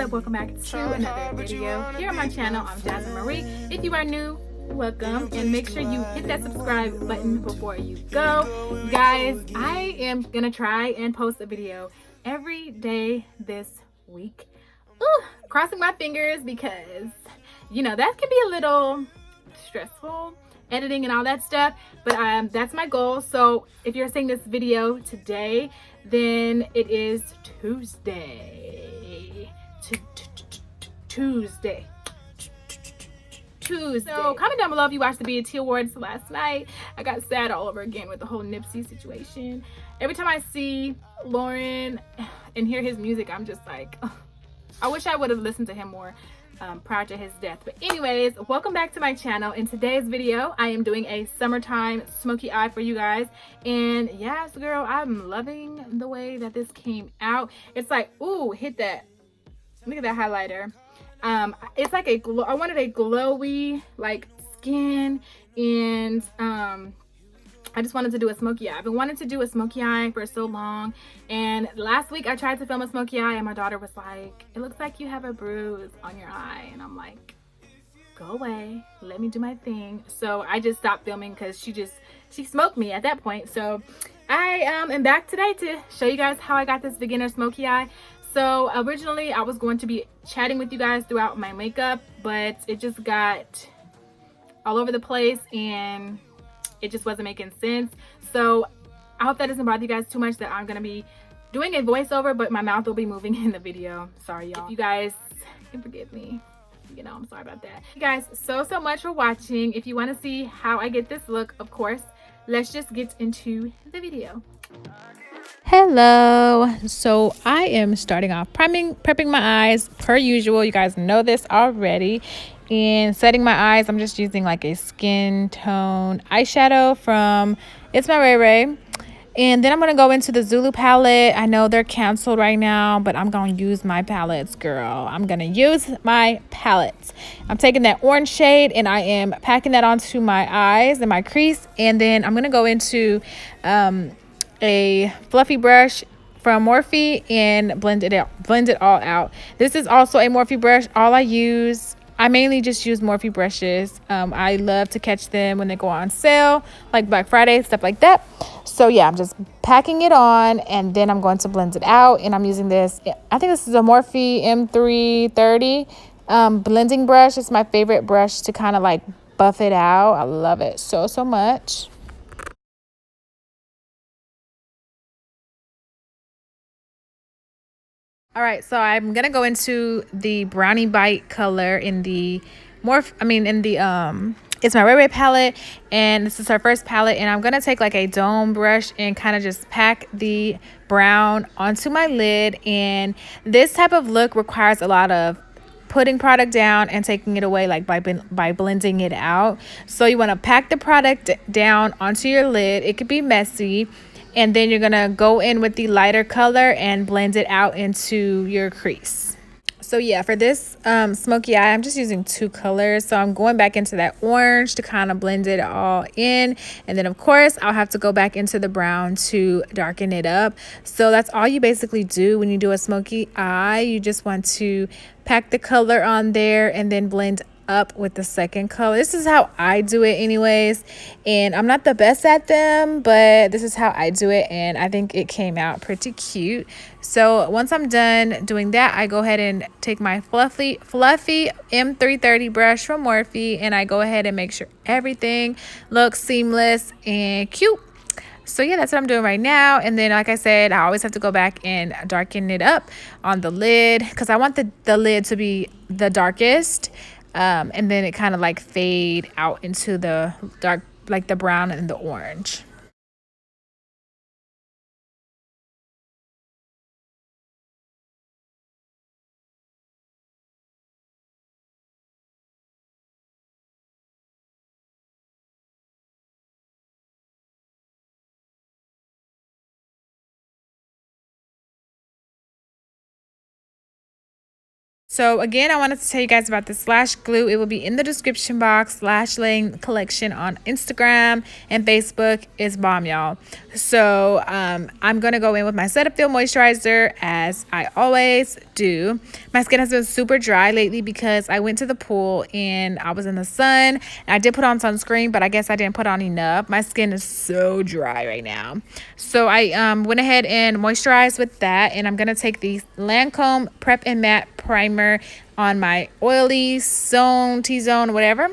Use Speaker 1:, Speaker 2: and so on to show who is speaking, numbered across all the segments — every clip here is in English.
Speaker 1: up? Welcome back to another video here on my channel. I'm Jasmine Marie. If you are new, welcome, and make sure you hit that subscribe button before you go. You guys, I am gonna try and post a video every day this week. Ooh, crossing my fingers because you know that can be a little stressful, editing and all that stuff, but that's my goal. So if you're seeing this video today, then it is Tuesday. So comment down below if you watched the BET Awards last night. I got sad all over again with the whole Nipsey situation. Every time I see Lauren and hear his music, I'm just like, ugh. I wish I would have listened to him more prior to his death. But anyways, welcome back to my channel. In today's video, I am doing a summertime smoky eye for you guys. And yes, girl, I'm loving the way that this came out. It's like, ooh, hit that. Look at that highlighter. It's like a glow. I wanted a glowy like skin, and I just wanted to do a smoky eye. I've been wanting to do a smoky eye for so long, and last week I tried to film a smoky eye and my daughter was like, it looks like you have a bruise on your eye, and I'm like, go away, let me do my thing. So I just stopped filming because she smoked me at that point. So I am back today to show you guys how I got this beginner smoky eye. So originally I was going to be chatting with you guys throughout my makeup, but it just got all over the place and it just wasn't making sense. So I hope that doesn't bother you guys too much that I'm gonna be doing a voiceover, but my mouth will be moving in the video. Sorry y'all. If you guys can forgive me, you know, I'm sorry about that. You guys, so much for watching. If you want to see how I get this look, of course, let's just get into the video. Hello. So I am starting off prepping my eyes per usual. You guys know this already. And setting my eyes, I'm just using like a skin tone eyeshadow from It's My Ray Ray. And then I'm going to go into the Zulu palette. I know they're canceled right now, but I'm going to use my palettes, girl. I'm going to use my palettes. I'm taking that orange shade and I am packing that onto my eyes and my crease. And then I'm going to go into a fluffy brush from Morphe and blend it all out. This is also a Morphe brush. I mainly just use Morphe brushes. I love to catch them when they go on sale, like Black Friday, stuff like that. So yeah, I'm just packing it on and then I'm going to blend it out. And I'm using this, I think this is a Morphe M330 blending brush. It's my favorite brush to kind of like buff it out. I love it so much. All right, so I'm gonna go into the Brownie Bite color in the It's My Ray Ray palette, and this is her first palette. And I'm gonna take like a dome brush and kind of just pack the brown onto my lid. And this type of look requires a lot of putting product down and taking it away, like by blending it out. So you want to pack the product down onto your lid. It could be messy. And then you're going to go in with the lighter color and blend it out into your crease. So yeah, for this smoky eye, I'm just using two colors. So I'm going back into that orange to kind of blend it all in. And then of course, I'll have to go back into the brown to darken it up. So that's all you basically do when you do a smoky eye. You just want to pack the color on there and then blend up with the second color. This is how I do it anyways, and I'm not the best at them, but this is how I do it, and I think it came out pretty cute. So once I'm done doing that, I go ahead and take my fluffy M330 brush from Morphe, and I go ahead and make sure everything looks seamless and cute. So yeah, that's what I'm doing right now. And then like I said, I always have to go back and darken it up on the lid because I want the lid to be the darkest. And then it kind of like fade out into the dark, like the brown and the orange. So again, I wanted to tell you guys about this lash glue. It will be in the description box. Lash Lane Collection on Instagram and Facebook is bomb, y'all. So I'm going to go in with my Cetaphil moisturizer as I always do. My skin has been super dry lately because I went to the pool and I was in the sun. I did put on sunscreen, but I guess I didn't put on enough. My skin is so dry right now. So I went ahead and moisturized with that. And I'm going to take the Lancome Prep and Matte Primer on my oily zone, T-zone, whatever,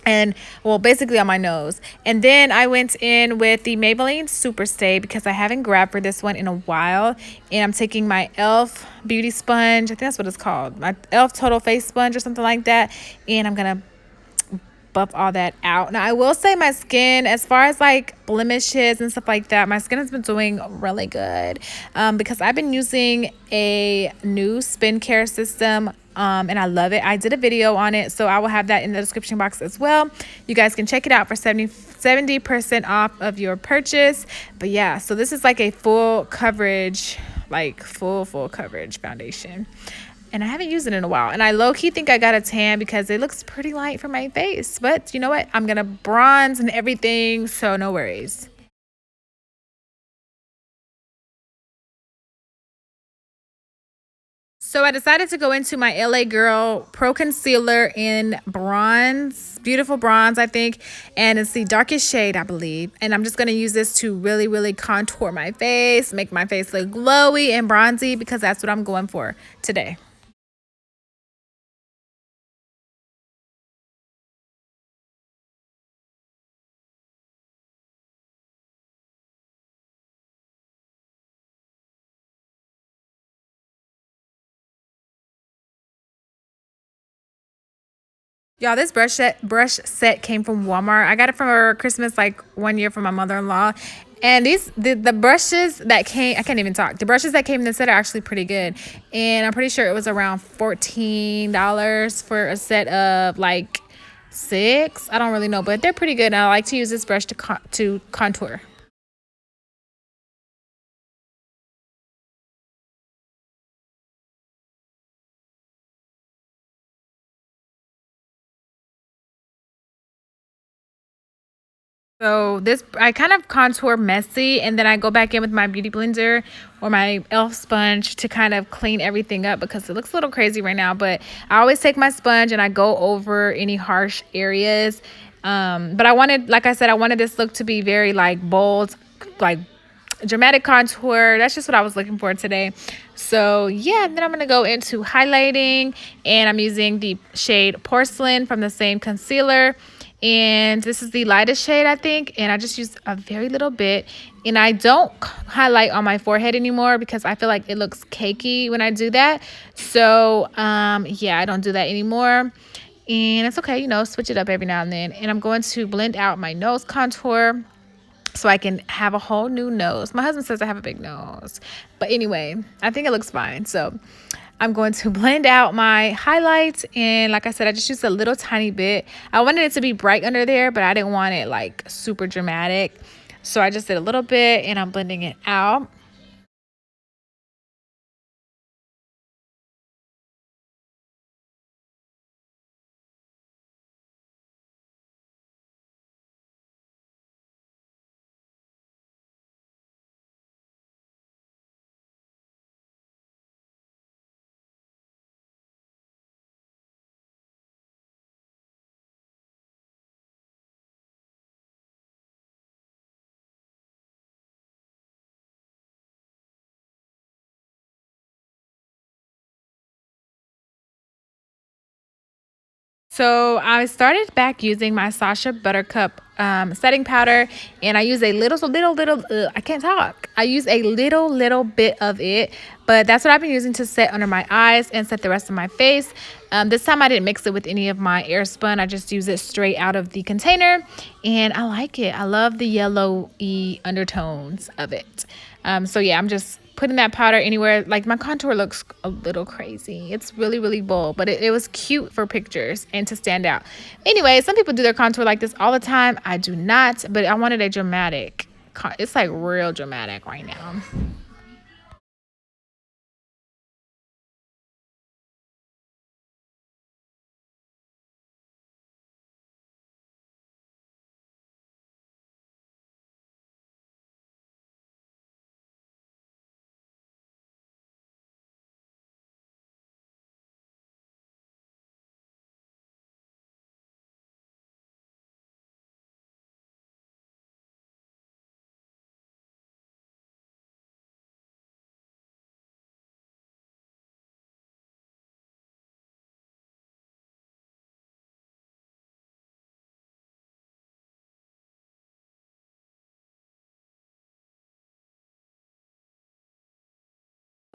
Speaker 1: and well, basically on my nose. And then I went in with the Maybelline Super Stay because I haven't grabbed for this one in a while, and I'm taking my elf beauty sponge, I think that's what it's called, my elf total face sponge or something like that, and I'm gonna buff all that out. Now I will say my skin, as far as like blemishes and stuff like that, my skin has been doing really good because I've been using a new skin care system and I love it. I did a video on it, so I will have that in the description box as well. You guys can check it out for 70% off of your purchase. But yeah, so this is like a full coverage, like full coverage foundation. And I haven't used it in a while. And I low-key think I got a tan because it looks pretty light for my face. But you know what? I'm going to bronze and everything, so no worries. So I decided to go into my LA Girl Pro Concealer in bronze, beautiful bronze, I think. And it's the darkest shade, I believe. And I'm just going to use this to really, really contour my face, make my face look glowy and bronzy because that's what I'm going for today. Y'all, this brush set came from Walmart. I got it for Christmas like 1 year from my mother-in-law. And the brushes that came, I can't even talk. The brushes that came in the set are actually pretty good. And I'm pretty sure it was around $14 for a set of like 6. I don't really know, but they're pretty good. And I like to use this brush to contour. So this, I kind of contour messy, and then I go back in with my beauty blender or my elf sponge to kind of clean everything up because it looks a little crazy right now. But I always take my sponge and I go over any harsh areas. But I wanted, like I said, I wanted this look to be very like bold, like dramatic contour. That's just what I was looking for today. So yeah, then I'm gonna go into highlighting, and I'm using the shade Porcelain from the same concealer, and this is the lightest shade, I think, and I just use a very little bit. And I don't highlight on my forehead anymore because I feel like it looks cakey when I do that. So yeah, I don't do that anymore, and it's okay, you know, switch it up every now and then. And I'm going to blend out my nose contour so I can have a whole new nose. My husband says I have a big nose, but anyway, I think it looks fine. So I'm going to blend out my highlights, and like I said, I just used a little tiny bit. I wanted it to be bright under there, but I didn't want it like super dramatic, so I just did a little bit, and I'm blending it out. So I started back using my Sacha Buttercup setting powder, and I use a little, I can't talk. I use a little bit of it, but that's what I've been using to set under my eyes and set the rest of my face. This time I didn't mix it with any of my Airspun. I just use it straight out of the container, and I like it. I love the yellowy undertones of it. So yeah, I'm just putting that powder anywhere. Like, my contour looks a little crazy. It's really bold, but it was cute for pictures and to stand out. Anyway, some people do their contour like this all the time. I do not, but I wanted a dramatic. It's like real dramatic right now.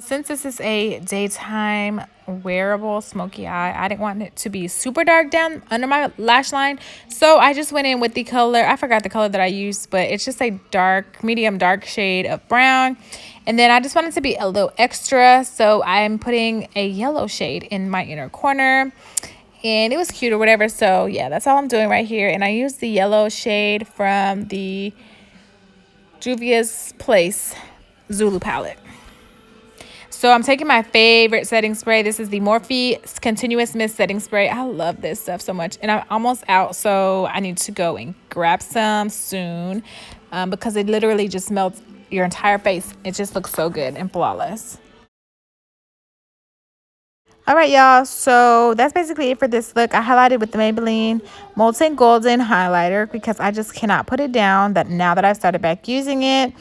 Speaker 1: Since this is a daytime wearable smoky eye, I didn't want it to be super dark down under my lash line. So I just went in with the color. I forgot the color that I used, but it's just a dark, medium dark shade of brown. And then I just wanted to be a little extra. So I'm putting a yellow shade in my inner corner. And it was cute or whatever. So yeah, that's all I'm doing right here. And I used the yellow shade from the Juvia's Place Zulu palette. So I'm taking my favorite setting spray. This is the Morphe Continuous Mist Setting Spray. I love this stuff so much. And I'm almost out, so I need to go and grab some soon because it literally just melts your entire face. It just looks so good and flawless. All right, y'all. So that's basically it for this look. I highlighted with the Maybelline Molten Golden Highlighter because I just cannot put it down that now that I've started back using it.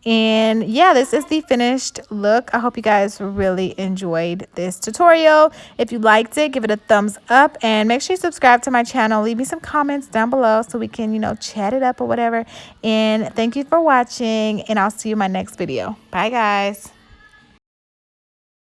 Speaker 1: And yeah, this is the finished look. I hope you guys really enjoyed this tutorial. If you liked it, give it a thumbs up and make sure you subscribe to my channel. Leave me some comments down below so we can, chat it up or whatever. And thank you for watching, and I'll see you in my next video. Bye, guys.